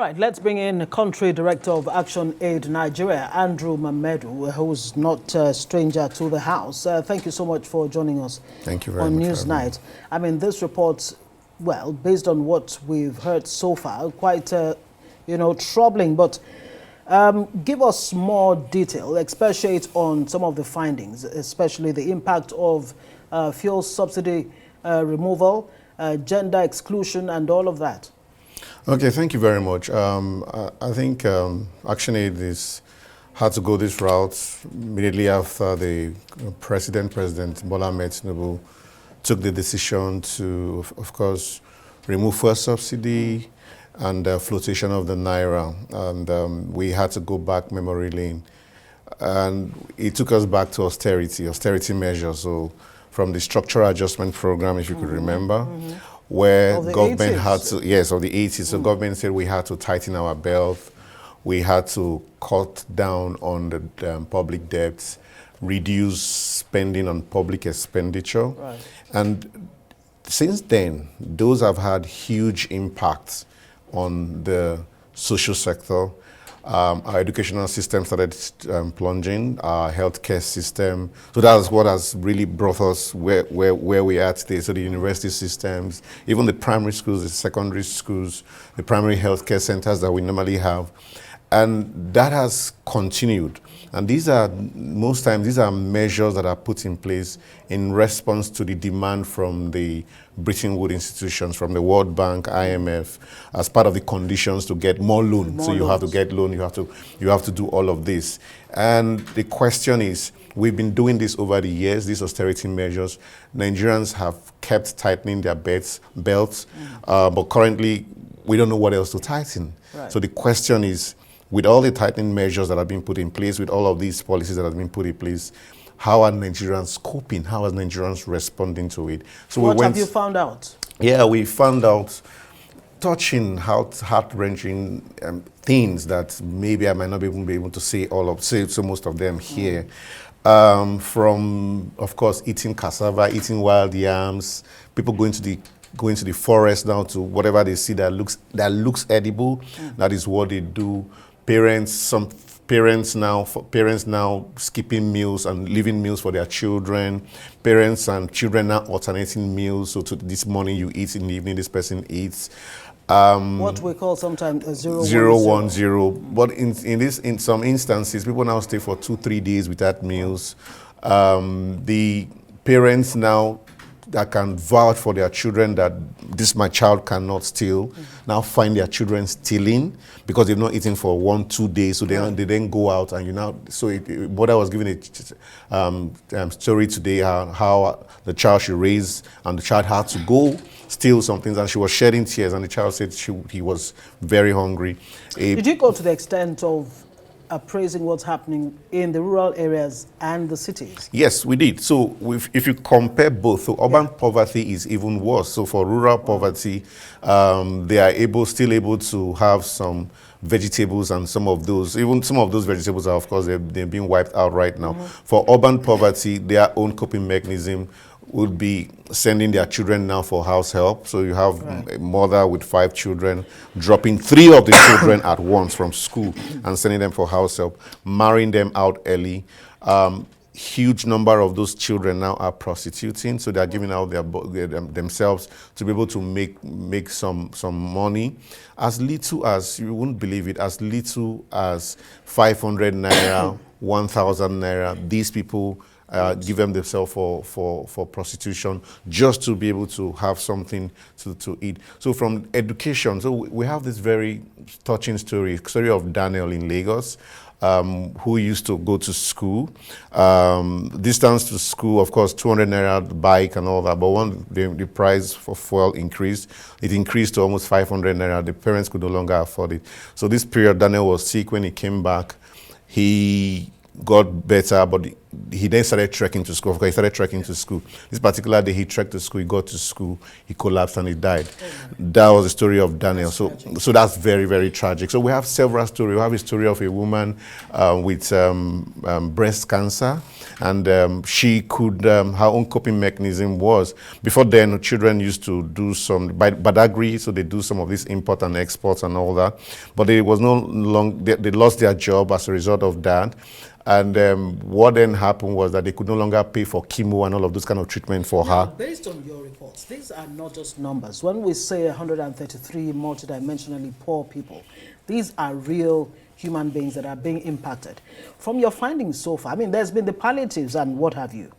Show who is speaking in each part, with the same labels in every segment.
Speaker 1: Right, let's bring in Country Director of Action Aid Nigeria, Andrew Mamedu, who's not a stranger to the House. Thank you so much for joining us.
Speaker 2: Thank you very
Speaker 1: on
Speaker 2: much
Speaker 1: Newsnight. I mean, this report, well, based on what we've heard so far, quite, troubling. But give us more detail, expatiate on some of the findings, especially the impact of fuel subsidy removal, gender exclusion, and all of that.
Speaker 2: Okay, thank you very much. I think ActionAid had to go this route immediately after the President Bola Ahmed Tinubu took the decision to, of course, remove fuel subsidy and flotation of the Naira. And we had to go back memory lane. And it took us back to austerity measures. So from the structural adjustment program, if you could remember, where government 80s. Had to, yes, of the 80s. So government said we had to tighten our belt, we had to cut down on the public debts, reduce spending on public expenditure.
Speaker 1: Right.
Speaker 2: And since then, those have had huge impacts on the social sector. Our educational system started plunging, our healthcare system. So that's what has really brought us where we are today. So the university systems, even the primary schools, the secondary schools, the primary healthcare centers that we normally have. And that has continued. And these are, most times, these are measures that are put in place in response to the demand from the Bretton Woods institutions, from the World Bank, IMF, as part of the conditions to get more loans. So you have to get loan, you have to do all of this. And the question is, we've been doing this over the years, these austerity measures. Nigerians have kept tightening their belts, but currently we don't know what else to tighten.
Speaker 1: Right.
Speaker 2: So the question is, with all the tightening measures that have been put in place, with all of these policies that have been put in place, how are Nigerians coping? How are Nigerians responding to it? So
Speaker 1: what have you found out?
Speaker 2: Yeah, we found out touching heart-wrenching things that maybe I might not even be able to say most of them here. From, of course, eating cassava, eating wild yams, people going to the forest now to whatever they see that looks edible. That is what they do. Some parents now skipping meals and leaving meals for their children. Parents and children now alternating meals. So to this morning you eat, in the evening this person eats.
Speaker 1: What we call sometimes a 0-1-0.
Speaker 2: But in some instances, people now stay for 2-3 days without meals. The parents now that can vouch for their children that my child cannot steal, now find their children stealing because they've not eaten for 1-2 days, so they then go out and mother was giving a story today how the child she raised and the child had to go steal some things and she was shedding tears and the child said he was very hungry.
Speaker 1: Did you go to the extent of appraising what's happening in the rural areas and the cities?
Speaker 2: Yes, we did. So if you compare both, so urban poverty is even worse. So for rural poverty, they are still able to have some vegetables, and some of those vegetables are, of course, they're being wiped out right now. For urban poverty, their own coping mechanism would be sending their children now for house help. So you have a mother with 5 children, dropping 3 of the children at once from school and sending them for house help, marrying them out early. Huge number of those children now are prostituting, so they're giving out themselves to be able to make some money. As little as, you wouldn't believe it, as little as 500 naira, 1,000 naira, these people give them themselves for prostitution just to be able to have something to eat. So from education, so we have this very touching story of Daniel in Lagos, who used to go to school. Distance to school, of course, 200 naira bike and all that, but when the price for fuel increased, it increased to almost 500 naira. The parents could no longer afford it. So this period, Daniel was sick. When he came back, he got better, but he then started trekking to school. Of course, he started trekking to school. This particular day, he trekked to school, he got to school, he collapsed and he died. That was the story of Daniel. So that's very, very tragic. So we have several stories. We have a story of a woman with breast cancer, and she could, her own coping mechanism was, before then, children used to do some, Badagry, so they do some of these import and exports and all that, but it was no longer, they lost their job as a result of that. And what then happened was that they could no longer pay for chemo and all of those kind of treatment for her.
Speaker 1: Based on your reports, these are not just numbers. When we say 133 multidimensionally poor people, these are real human beings that are being impacted. From your findings so far, I mean, there's been the palliatives and what have you,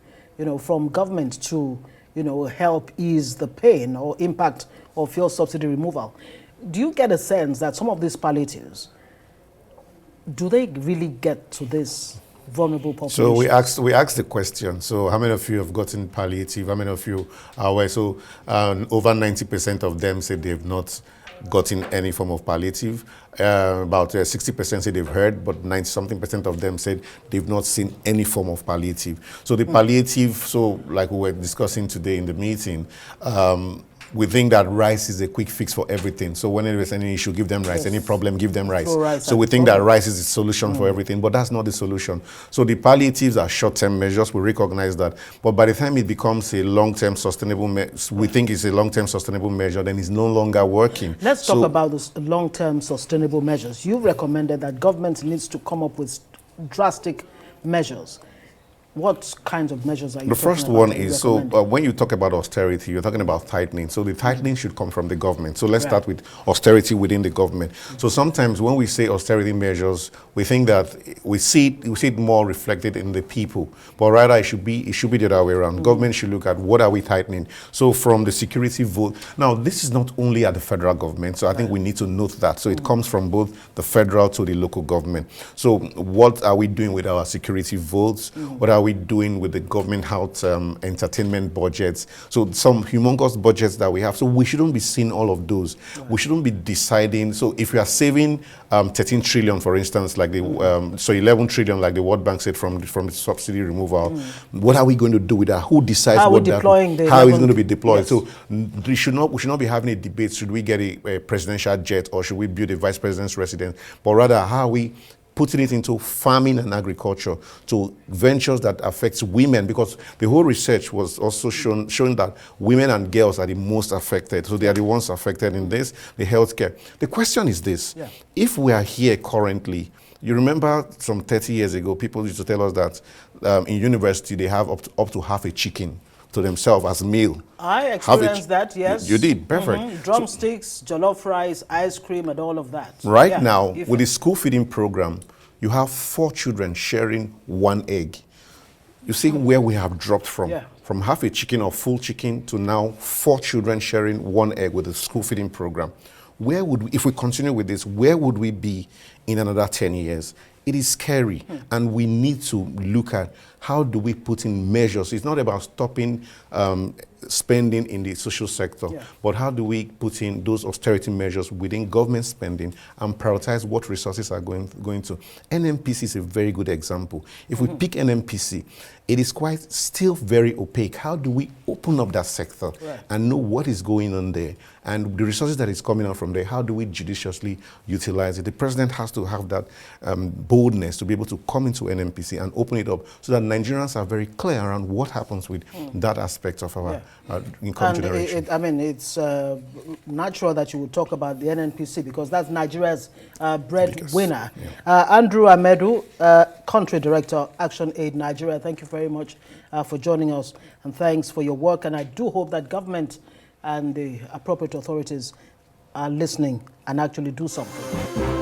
Speaker 1: from government to, help ease the pain or impact of fuel subsidy removal. Do you get a sense that some of these palliatives, do they really get to this vulnerable population?
Speaker 2: So we asked the question. So how many of you have gotten palliative? How many of you are aware? So over 90% of them said they've not gotten any form of palliative. About 60% said they've heard, but 90-something% of them said they've not seen any form of palliative. So the palliative, so like we were discussing today in the meeting, we think that rice is a quick fix for everything. So whenever there's any issue, give them rice. Yes. Any problem, give them rice. So we think that rice is the solution for everything, but that's not the solution. So the palliatives are short-term measures. We recognize that. But by the time it becomes a long-term sustainable, we think it's a long-term sustainable measure, then it's no longer working.
Speaker 1: Let's talk about those long-term sustainable measures. You recommended that government needs to come up with drastic measures. What kinds of measures are you talking about?
Speaker 2: The first one is, so when you talk about austerity, you're talking about tightening. So the tightening should come from the government. So let's start with austerity within the government. So sometimes when we say austerity measures, we think that we see it more reflected in the people. But rather, it should be the other way around. Government should look at what are we tightening. So from the security vote. Now, this is not only at the federal government. So I think we need to note that. So it comes from both the federal to the local government. So what are we doing with our security votes? What are we doing with the government health entertainment budgets? So some humongous budgets that we have. So we shouldn't be seeing all of those. We shouldn't be deciding. So if we are saving 13 trillion, for instance, like the 11 trillion, like the World Bank said from the subsidy removal, what are we going to do with that? Who decides how it's going to be deployed? Yes. So we should not be having a debate. Should we get a presidential jet or should we build a vice president's residence? But rather, how are we putting it into farming and agriculture, to ventures that affects women, because the whole research was also showing that women and girls are the most affected. So they are the ones affected in this, the healthcare. The question is this: if we are here currently, you remember some 30 years ago, people used to tell us that in university they have up to half a chicken to themselves as meal.
Speaker 1: I experienced that, yes.
Speaker 2: You did, perfect.
Speaker 1: Drumsticks, jollof rice, ice cream, and all of that.
Speaker 2: Right now, with the school feeding program, you have 4 children sharing 1 egg. You see where we have dropped from. From half a chicken or full chicken to now 4 children sharing 1 egg with the school feeding program. Where would we, if we continue with this, where would we be in another 10 years? It is scary, and we need to look at how do we put in measures. It's not about stopping spending in the social sector, but how do we put in those austerity measures within government spending and prioritize what resources are going to. NMPC is a very good example. If we pick NMPC, it is quite still very opaque. How do we open up that sector and know what is going on there? And the resources that is coming out from there, how do we judiciously utilize it? The president has to have that boldness to be able to come into NMPC and open it up so that Nigerians are very clear around what happens with that aspect of our income generation.
Speaker 1: It's natural that you would talk about the NNPC because that's Nigeria's breadwinner. Andrew Mamedu, Country Director, Action Aid Nigeria, thank you very much for joining us, and thanks for your work. And I do hope that government and the appropriate authorities are listening and actually do something.